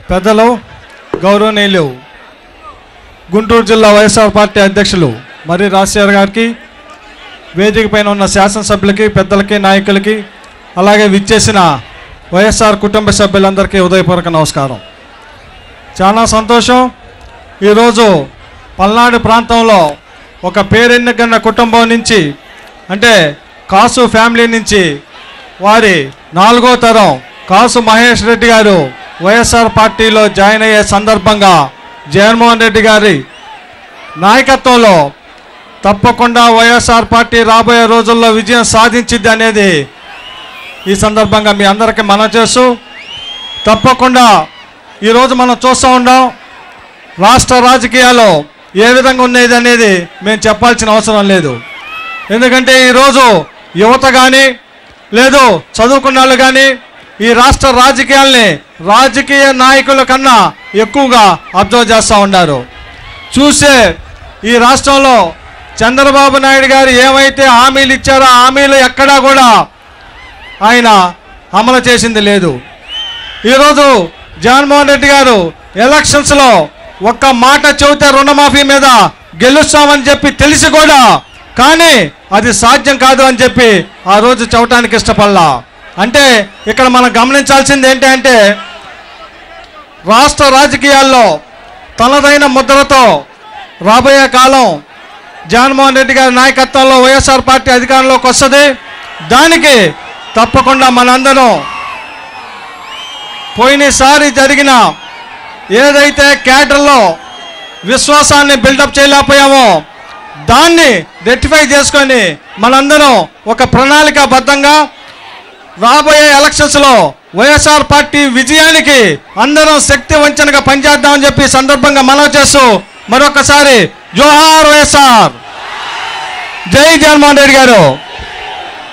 పెద్దలు గౌరవనీయులు గుంటూరు జిల్లా వైఎస్ఆర్ పార్టీ అధ్యక్షులు మరి రాజశేఖర్ గారికి, వేదిక పైన ఉన్న శాసనసభ్యులకి, పెద్దలకి, నాయకులకి, అలాగే విచ్చేసిన వైఎస్ఆర్ కుటుంబ సభ్యులందరికీ ఉదయపూర్వక నమస్కారం. చాలా సంతోషం. ఈరోజు పల్నాడు ప్రాంతంలో ఒక పేరెన్నికన్న కుటుంబం నుంచి, అంటే కాసు ఫ్యామిలీ నుంచి వారి 4వ తరం కాసు మహేష్ రెడ్డి గారు వైఎస్ఆర్ పార్టీలో జాయిన్ అయ్యే సందర్భంగా జగన్మోహన్ రెడ్డి గారి నాయకత్వంలో తప్పకుండా వైఎస్ఆర్ పార్టీ రాబోయే రోజుల్లో విజయం సాధించిద్ది అనేది ఈ సందర్భంగా మీ అందరికీ మనం చేస్తూ, తప్పకుండా ఈరోజు మనం చూస్తూ ఉన్నాం రాష్ట్ర రాజకీయాల్లో ఏ విధంగా ఉన్నది అనేది మేము చెప్పాల్సిన అవసరం లేదు. ఎందుకంటే ఈరోజు యువత కానీ లేదు చదువుకున్న వాళ్ళు కానీ ఈ రాష్ట్ర రాజకీయాల్ని రాజకీయ నాయకుల కన్నా ఎక్కువగా అబ్జర్వ్ చేస్తూ ఉన్నారు. చూసే ఈ రాష్ట్రంలో చంద్రబాబు నాయుడు గారు ఏమైతే హామీలు ఇచ్చారో ఆ హామీలు ఎక్కడా కూడా ఆయన అమలు చేసింది లేదు. ఈరోజు జగన్మోహన్ రెడ్డి గారు ఎలక్షన్స్లో ఒక్క మాట చెబితే రుణమాఫీ మీద గెలుస్తామని చెప్పి తెలిసి కూడా, కానీ అది సాధ్యం కాదు అని చెప్పి ఆ రోజు చెప్పడానికి ఇష్టపడలా. అంటే ఇక్కడ మనం గమనించాల్సింది ఏంటంటే రాష్ట్ర రాజకీయాల్లో తనదైన ముద్రతో రాబోయే కాలం జగన్మోహన్ రెడ్డి గారి నాయకత్వంలో వైఎస్ఆర్ పార్టీ అధికారంలోకి వస్తుంది. దానికి తప్పకుండా మనందరం పోయినసారి జరిగిన ఏదైతే క్యాడర్లో విశ్వాసాన్ని బిల్డప్ చేయలేకపోయామో దాన్ని రెక్టిఫై చేసుకొని మనందరం ఒక ప్రణాళికాబద్ధంగా రాబోయే ఎలక్షన్స్లో వైఎస్ఆర్ పార్టీ విజయానికి అందరం శక్తి వంచనగా పనిచేద్దామని చెప్పి సందర్భంగా మనం చేస్తూ మరొకసారి జోహార్ వైఎస్ఆర్, జై జగన్మోహన్ రెడ్డి గారు.